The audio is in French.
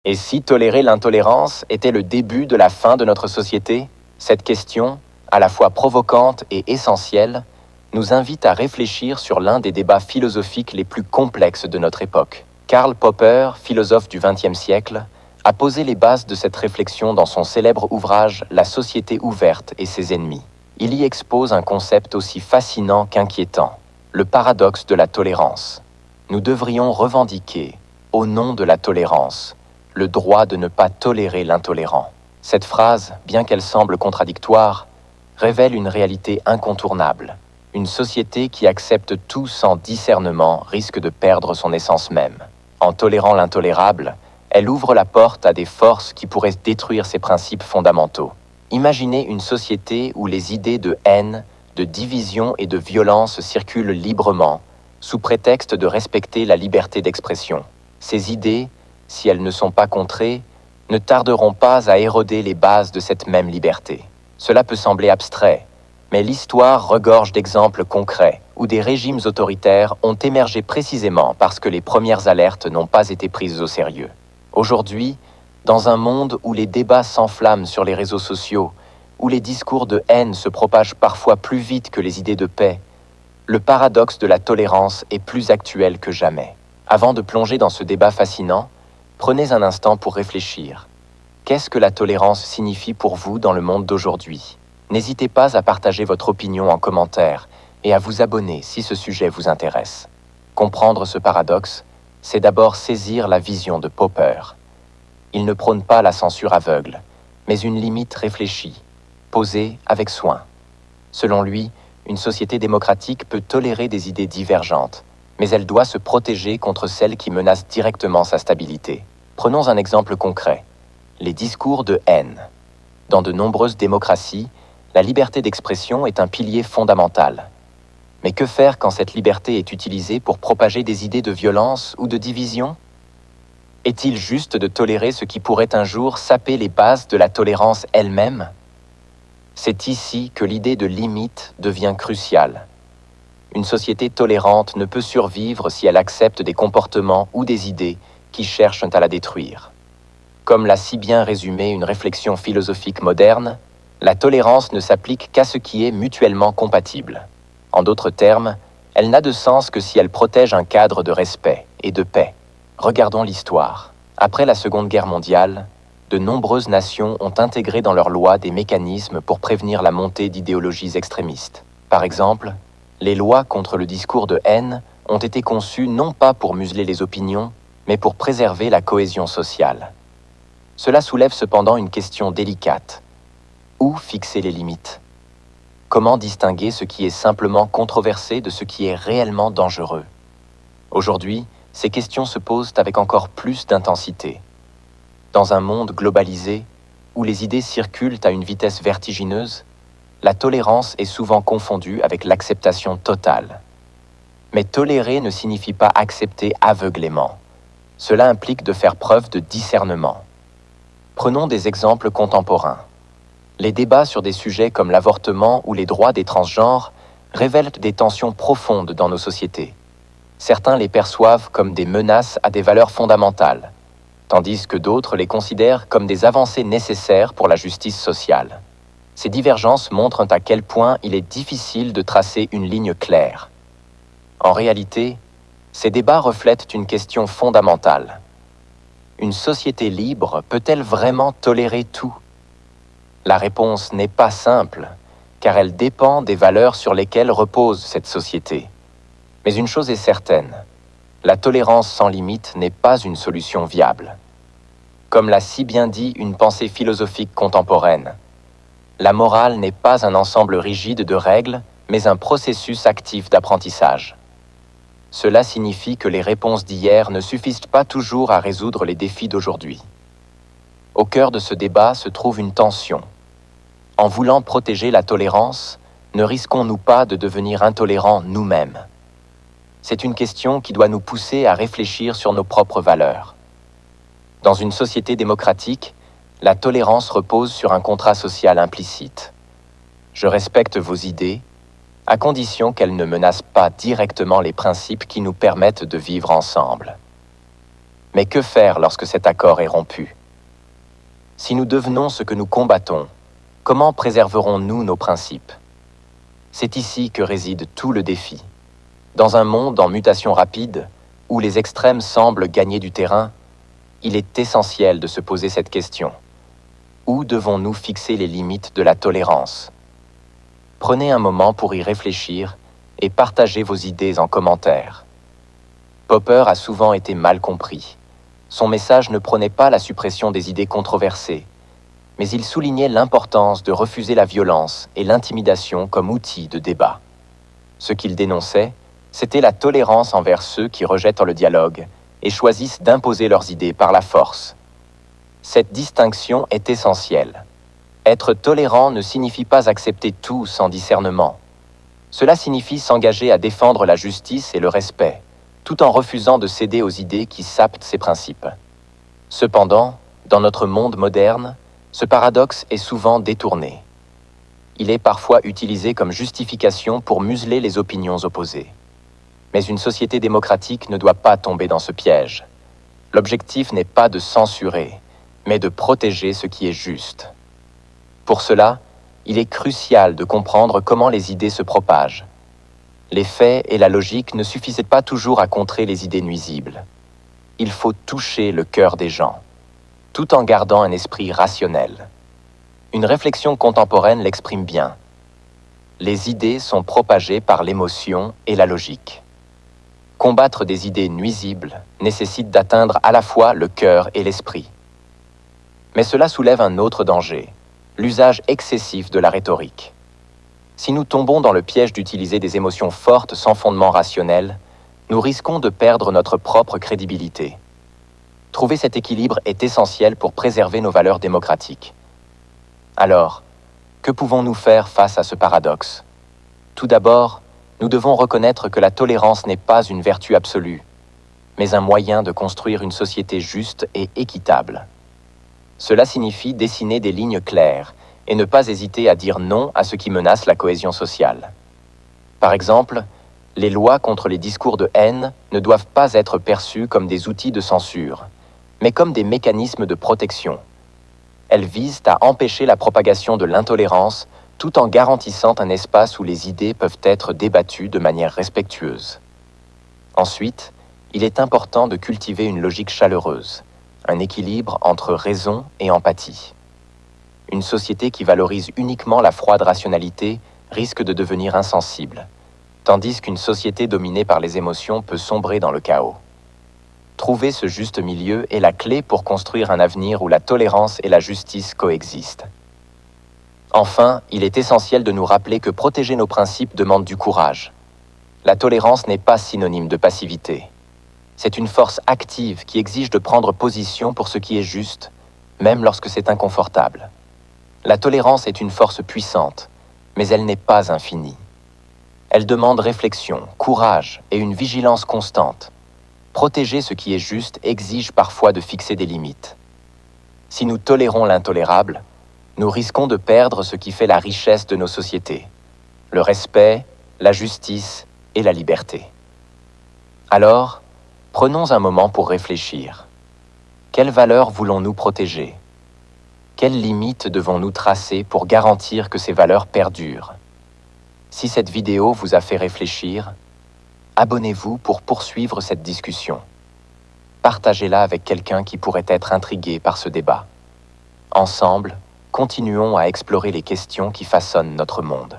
Et si tolérer l'intolérance était le début de la fin de notre société? Cette question, à la fois provocante et essentielle, nous invite à réfléchir sur l'un des débats philosophiques les plus complexes de notre époque. Karl Popper, philosophe du XXe siècle, a posé les bases de cette réflexion dans son célèbre ouvrage « La société ouverte et ses ennemis ». Il y expose un concept aussi fascinant qu'inquiétant, le paradoxe de la tolérance. Nous devrions revendiquer, au nom de la tolérance, le droit de ne pas tolérer l'intolérant. Cette phrase, bien qu'elle semble contradictoire, révèle une réalité incontournable. Une société qui accepte tout sans discernement risque de perdre son essence même. En tolérant l'intolérable, elle ouvre la porte à des forces qui pourraient détruire ses principes fondamentaux. Imaginez une société où les idées de haine, de division et de violence circulent librement, sous prétexte de respecter la liberté d'expression. Ces idées, si elles ne sont pas contrées, ne tarderont pas à éroder les bases de cette même liberté. Cela peut sembler abstrait, mais l'histoire regorge d'exemples concrets où des régimes autoritaires ont émergé précisément parce que les premières alertes n'ont pas été prises au sérieux. Aujourd'hui, dans un monde où les débats s'enflamment sur les réseaux sociaux, où les discours de haine se propagent parfois plus vite que les idées de paix, le paradoxe de la tolérance est plus actuel que jamais. Avant de plonger dans ce débat fascinant, prenez un instant pour réfléchir. Qu'est-ce que la tolérance signifie pour vous dans le monde d'aujourd'hui? N'hésitez pas à partager votre opinion en commentaire et à vous abonner si ce sujet vous intéresse. Comprendre ce paradoxe, c'est d'abord saisir la vision de Popper. Il ne prône pas la censure aveugle, mais une limite réfléchie, posée avec soin. Selon lui, une société démocratique peut tolérer des idées divergentes, mais elle doit se protéger contre celles qui menacent directement sa stabilité. Prenons un exemple concret, les discours de haine. Dans de nombreuses démocraties, la liberté d'expression est un pilier fondamental. Mais que faire quand cette liberté est utilisée pour propager des idées de violence ou de division? Est-il juste de tolérer ce qui pourrait un jour saper les bases de la tolérance elle-même? C'est ici que l'idée de limite devient cruciale. Une société tolérante ne peut survivre si elle accepte des comportements ou des idées qui cherchent à la détruire. Comme l'a si bien résumé une réflexion philosophique moderne, la tolérance ne s'applique qu'à ce qui est mutuellement compatible. En d'autres termes, elle n'a de sens que si elle protège un cadre de respect et de paix. Regardons l'histoire. Après la Seconde Guerre mondiale, de nombreuses nations ont intégré dans leurs lois des mécanismes pour prévenir la montée d'idéologies extrémistes. Par exemple, les lois contre le discours de haine ont été conçues non pas pour museler les opinions, mais pour préserver la cohésion sociale. Cela soulève cependant une question délicate. Où fixer les limites? Comment distinguer ce qui est simplement controversé de ce qui est réellement dangereux? Aujourd'hui, ces questions se posent avec encore plus d'intensité. Dans un monde globalisé, où les idées circulent à une vitesse vertigineuse, la tolérance est souvent confondue avec l'acceptation totale. Mais tolérer ne signifie pas accepter aveuglément. Cela implique de faire preuve de discernement. Prenons des exemples contemporains. Les débats sur des sujets comme l'avortement ou les droits des transgenres révèlent des tensions profondes dans nos sociétés. Certains les perçoivent comme des menaces à des valeurs fondamentales, tandis que d'autres les considèrent comme des avancées nécessaires pour la justice sociale. Ces divergences montrent à quel point il est difficile de tracer une ligne claire. En réalité, ces débats reflètent une question fondamentale. Une société libre peut-elle vraiment tolérer tout? La réponse n'est pas simple, car elle dépend des valeurs sur lesquelles repose cette société. Mais une chose est certaine, la tolérance sans limite n'est pas une solution viable. Comme l'a si bien dit une pensée philosophique contemporaine, la morale n'est pas un ensemble rigide de règles, mais un processus actif d'apprentissage. Cela signifie que les réponses d'hier ne suffisent pas toujours à résoudre les défis d'aujourd'hui. Au cœur de ce débat se trouve une tension. En voulant protéger la tolérance, ne risquons-nous pas de devenir intolérants nous-mêmes? C'est une question qui doit nous pousser à réfléchir sur nos propres valeurs. Dans une société démocratique, la tolérance repose sur un contrat social implicite. Je respecte vos idées, à condition qu'elles ne menacent pas directement les principes qui nous permettent de vivre ensemble. Mais que faire lorsque cet accord est rompu? Si nous devenons ce que nous combattons, comment préserverons-nous nos principes? C'est ici que réside tout le défi. Dans un monde en mutation rapide, où les extrêmes semblent gagner du terrain, il est essentiel de se poser cette question. Où devons-nous fixer les limites de la tolérance? Prenez un moment pour y réfléchir et partagez vos idées en commentaire. Popper a souvent été mal compris. Son message ne prônait pas la suppression des idées controversées, mais il soulignait l'importance de refuser la violence et l'intimidation comme outil de débat. Ce qu'il dénonçait, c'était la tolérance envers ceux qui rejettent le dialogue et choisissent d'imposer leurs idées par la force. Cette distinction est essentielle. Être tolérant ne signifie pas accepter tout sans discernement. Cela signifie s'engager à défendre la justice et le respect, tout en refusant de céder aux idées qui sapent ces principes. Cependant, dans notre monde moderne, ce paradoxe est souvent détourné. Il est parfois utilisé comme justification pour museler les opinions opposées. Mais une société démocratique ne doit pas tomber dans ce piège. L'objectif n'est pas de censurer, mais de protéger ce qui est juste. Pour cela, il est crucial de comprendre comment les idées se propagent. Les faits et la logique ne suffisaient pas toujours à contrer les idées nuisibles. Il faut toucher le cœur des gens, tout en gardant un esprit rationnel. Une réflexion contemporaine l'exprime bien. Les idées sont propagées par l'émotion et la logique. Combattre des idées nuisibles nécessite d'atteindre à la fois le cœur et l'esprit. Mais cela soulève un autre danger, l'usage excessif de la rhétorique. Si nous tombons dans le piège d'utiliser des émotions fortes sans fondement rationnel, nous risquons de perdre notre propre crédibilité. Trouver cet équilibre est essentiel pour préserver nos valeurs démocratiques. Alors, que pouvons-nous faire face à ce paradoxe? Tout d'abord, nous devons reconnaître que la tolérance n'est pas une vertu absolue, mais un moyen de construire une société juste et équitable. Cela signifie dessiner des lignes claires et ne pas hésiter à dire non à ce qui menace la cohésion sociale. Par exemple, les lois contre les discours de haine ne doivent pas être perçues comme des outils de censure, mais comme des mécanismes de protection. Elles visent à empêcher la propagation de l'intolérance tout en garantissant un espace où les idées peuvent être débattues de manière respectueuse. Ensuite, il est important de cultiver une logique chaleureuse, un équilibre entre raison et empathie. Une société qui valorise uniquement la froide rationalité risque de devenir insensible, tandis qu'une société dominée par les émotions peut sombrer dans le chaos. Trouver ce juste milieu est la clé pour construire un avenir où la tolérance et la justice coexistent. Enfin, il est essentiel de nous rappeler que protéger nos principes demande du courage. La tolérance n'est pas synonyme de passivité. C'est une force active qui exige de prendre position pour ce qui est juste, même lorsque c'est inconfortable. La tolérance est une force puissante, mais elle n'est pas infinie. Elle demande réflexion, courage et une vigilance constante. Protéger ce qui est juste exige parfois de fixer des limites. Si nous tolérons l'intolérable, nous risquons de perdre ce qui fait la richesse de nos sociétés, le respect, la justice et la liberté. Alors, prenons un moment pour réfléchir. Quelles valeurs voulons-nous protéger? Quelles limites devons-nous tracer pour garantir que ces valeurs perdurent? Si cette vidéo vous a fait réfléchir, abonnez-vous pour poursuivre cette discussion. Partagez-la avec quelqu'un qui pourrait être intrigué par ce débat. Ensemble, continuons à explorer les questions qui façonnent notre monde.